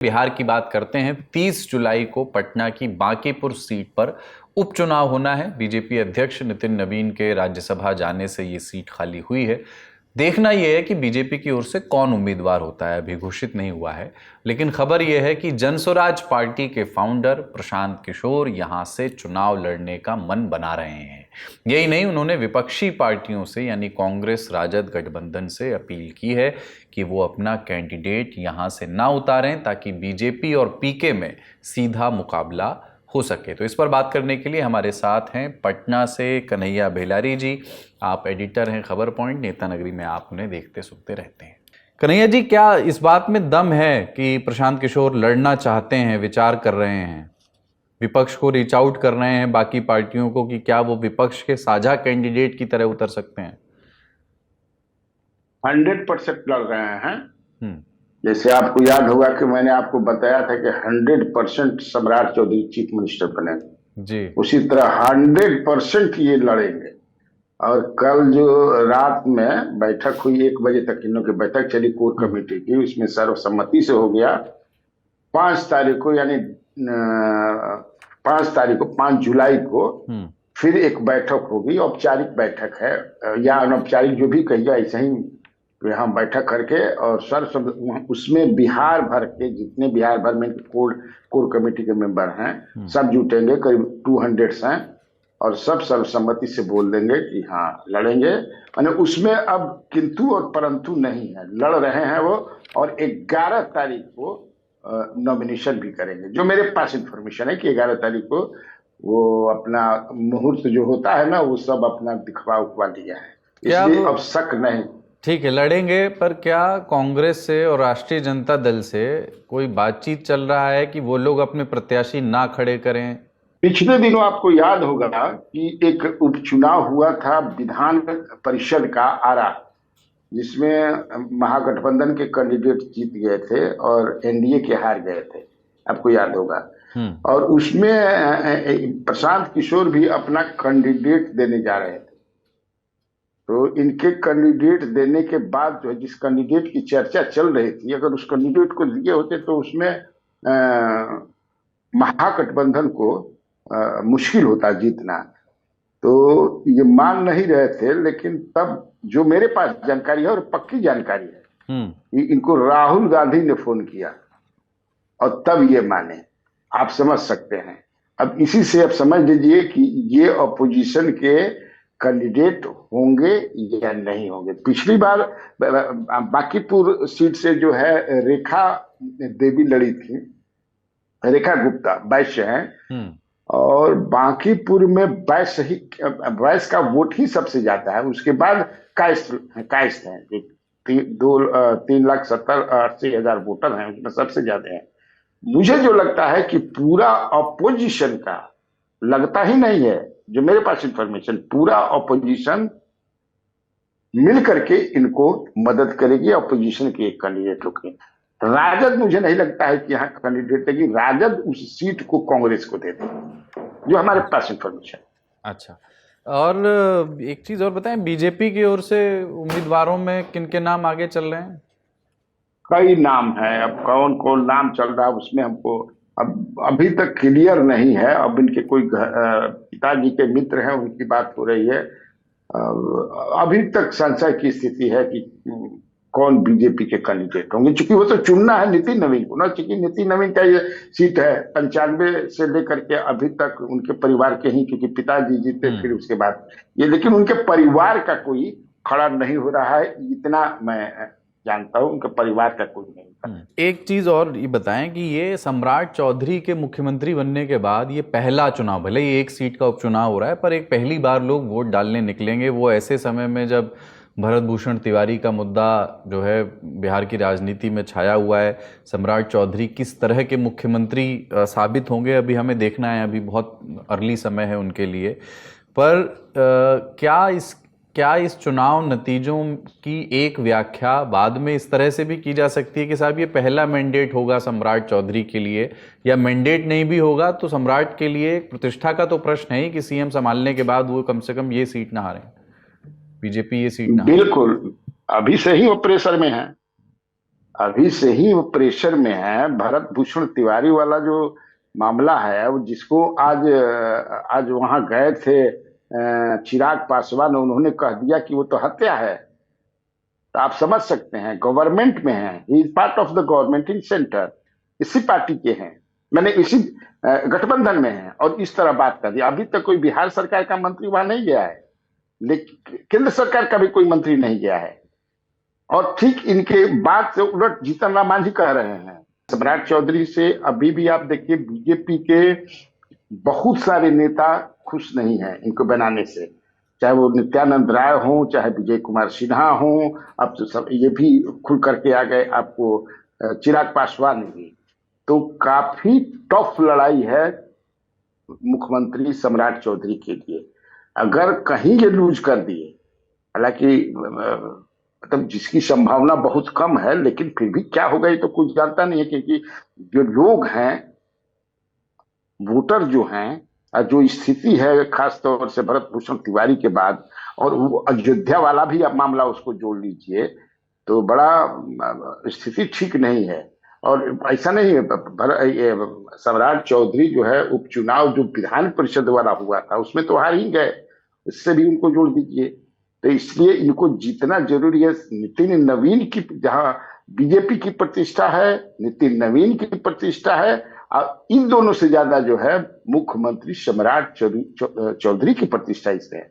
बिहार की बात करते हैं। 30 जुलाई को पटना की बांकीपुर सीट पर उपचुनाव होना है। बीजेपी अध्यक्ष नितिन नवीन के राज्यसभा जाने से ये सीट खाली हुई है। देखना यह है कि बीजेपी की ओर से कौन उम्मीदवार होता है, अभी घोषित नहीं हुआ है। लेकिन खबर यह है कि जनस्वराज पार्टी के फाउंडर प्रशांत किशोर यहां से चुनाव लड़ने का मन बना रहे हैं। यही नहीं, उन्होंने विपक्षी पार्टियों से यानी कांग्रेस राजद गठबंधन से अपील की है कि वो अपना कैंडिडेट यहां से ना उतारें ताकि बीजेपी और पीके में सीधा मुकाबला हो सके। तो इस पर बात करने के लिए हमारे साथ हैं पटना से कन्हैया भेलारी जी। आप एडिटर हैं खबर पॉइंट, नेता नगरी में आप उन्हें देखते सुनते रहते हैं। कन्हैया जी, क्या इस बात में दम है कि प्रशांत किशोर लड़ना चाहते हैं, विचार कर रहे हैं, विपक्ष को रीच आउट कर रहे हैं बाकी पार्टियों को, कि क्या वो विपक्ष के साझा कैंडिडेट की तरह उतर सकते हैं? 100% लड़ रहे हैं। जैसे आपको याद होगा कि मैंने आपको बताया था कि 100% सम्राट चौधरी चीफ मिनिस्टर बनेंगे जी। उसी तरह 100% ये लड़ेंगे। और कल जो रात में बैठक हुई 1 बजे तक इन लोगों की बैठक चली कोर कमेटी की, उसमें सर्वसम्मति से हो गया 5 तारीख को, यानी 5 तारीख को 5 जुलाई को फिर एक बैठक होगी। औपचारिक बैठक है या अनौपचारिक, जो भी कहिए, ऐसे ही यहाँ बैठक करके और उसमें बिहार भर के जितने बिहार भर में कोर कमेटी के मेंबर हैं सब जुटेंगे, करीब 200 हैं, और सब सर्वसम्मति से बोल देंगे कि हाँ लड़ेंगे। यानी उसमें अब किंतु और परंतु नहीं है, लड़ रहे हैं वो। और 11 तारीख को नॉमिनेशन भी करेंगे। जो मेरे पास इंफॉर्मेशन है कि 11 तारीख को वो अपना मुहूर्त जो होता है ना, वो सब अपना दिखवा उखवा लिया है, इसलिए अब शक नहीं। ठीक है, लड़ेंगे, पर क्या कांग्रेस से और राष्ट्रीय जनता दल से कोई बातचीत चल रहा है कि वो लोग अपने प्रत्याशी ना खड़े करें? पिछले दिनों आपको याद होगा कि एक उपचुनाव हुआ था विधान परिषद का आरा, जिसमें महागठबंधन के कैंडिडेट जीत गए थे और एनडीए के हार गए थे, आपको याद होगा। और उसमें प्रशांत किशोर भी अपना कैंडिडेट देने जा रहे थे। तो इनके कैंडिडेट देने के बाद जो है, जिस कैंडिडेट की चर्चा चल रही थी, अगर उस कैंडिडेट को दिए होते तो उसमें महागठबंधन को मुश्किल होता जीतना। तो ये मान नहीं रहे थे, लेकिन तब जो मेरे पास जानकारी है और पक्की जानकारी है, इनको राहुल गांधी ने फोन किया और तब ये माने। आप समझ सकते हैं। अब इसी से आप समझ लीजिए कि ये अपोजिशन के कैंडिडेट होंगे या नहीं होंगे। पिछली बार बांकीपुर सीट से जो है रेखा देवी लड़ी थी, रेखा गुप्ता वैश्य हैं, और बांकीपुर में वैश्य का वोट ही सबसे ज्यादा है। उसके बाद कायस्थ हैं, 3,70,80,000 वोटर हैं, उसमें सबसे ज्यादा है। मुझे जो लगता है कि पूरा अपोजिशन का, लगता ही नहीं है, जो मेरे पास इंफॉर्मेशन, पूरा अपोजिशन मिल करके इनको मदद करेगी, अपोजिशन के एक कैंडिडेट होगी। राजद मुझे नहीं लगता है कि यहाँ कैंडिडेट देगी, राजद उस सीट को कांग्रेस को दे देगी, जो हमारे पास इंफॉर्मेशन। अच्छा, और एक चीज और बताएं, बीजेपी की ओर से उम्मीदवारों में किन के नाम आगे चल रहे हैं? कई नाम है, अब कौन कौन नाम चल रहा है उसमें हमको अब अभी तक क्लियर नहीं है। अब इनके कोई पिताजी के मित्र हैं, उनकी बात हो रही है। अभी तक संशय की स्थिति है कि कौन बीजेपी के कैंडिडेट होंगे, क्योंकि वो तो चुनना है नितिन नवीन को ना, क्योंकि नितिन नवीन का ये सीट है 95 से लेकर के अभी तक उनके परिवार के ही, क्योंकि पिताजी जीते फिर उसके बाद ये, लेकिन उनके परिवार का कोई खड़ा नहीं हो रहा है, इतना मैं जानता हूं। उनके परिवार का कोई नहीं। एक चीज और ये बताएं कि ये सम्राट चौधरी के मुख्यमंत्री बनने के बाद ये पहला चुनाव, भले ही एक सीट का उपचुनाव हो रहा है, पर एक पहली बार लोग वोट डालने निकलेंगे, वो ऐसे समय में जब भरत भूषण तिवारी का मुद्दा जो है बिहार की राजनीति में छाया हुआ है। सम्राट चौधरी किस तरह के मुख्यमंत्री साबित होंगे, अभी हमें देखना है, अभी बहुत अर्ली समय है उनके लिए। पर क्या इस चुनाव नतीजों की एक व्याख्या बाद में इस तरह से भी की जा सकती है कि साहब ये पहला मैंडेट होगा सम्राट चौधरी के लिए, या मैंडेट नहीं भी होगा तो सम्राट के लिए प्रतिष्ठा का तो प्रश्न है ही कि सीएम संभालने के बाद वो कम से कम ये सीट ना हारे, बीजेपी ये सीट ना हारे। बिल्कुल, अभी से ही वो प्रेशर में है। अभी से ही वो प्रेशर में है। भरत भूषण तिवारी वाला जो मामला है, वो जिसको आज वहां गए थे चिराग पासवान, उन्होंने कह दिया कि वो तो हत्या है। तो आप समझ सकते हैं, गवर्नमेंट में है, he is part of the government in centre, इसी पार्टी के हैं, मैंने इसी गठबंधन में है, और इस तरह बात कर दी। अभी तक कोई बिहार सरकार का मंत्री वहां नहीं गया है, लेकिन केंद्र सरकार का भी कोई मंत्री नहीं गया है। और ठीक इनके बात से उलट जीतन राम मांझी कह रहे हैं सम्राट चौधरी से। अभी भी आप देखिए, बीजेपी के बहुत सारे नेता खुश नहीं हैं इनको बनाने से, चाहे वो नित्यानंद राय हो, चाहे विजय कुमार सिन्हा हो, अब तो सब ये भी खुल करके आ गए, आपको चिराग पासवान भी। तो काफी टफ लड़ाई है मुख्यमंत्री सम्राट चौधरी के लिए। अगर कहीं ये लूज कर दिए, हालांकि मतलब जिसकी संभावना बहुत कम है, लेकिन फिर भी क्या होगा ये तो कुछ जानता नहीं है, क्योंकि जो लोग हैं, वोटर जो हैं, जो स्थिति है खास तौर से भरत भूषण तिवारी के बाद, और वो अयोध्या वाला भी आप मामला उसको जोड़ लीजिए, तो बड़ा स्थिति ठीक नहीं है। और ऐसा नहीं है, सम्राट चौधरी जो है, उपचुनाव जो विधान परिषद वाला हुआ था उसमें तो हार ही गए, इससे भी उनको जोड़ दीजिए। तो इसलिए इनको जीतना जरूरी है। नितिन नवीन की, जहां बीजेपी की प्रतिष्ठा है, नितिन नवीन की प्रतिष्ठा है, और इन दोनों से ज्यादा जो है मुख्यमंत्री सम्राट चौधरी की प्रतिष्ठा इसमें है।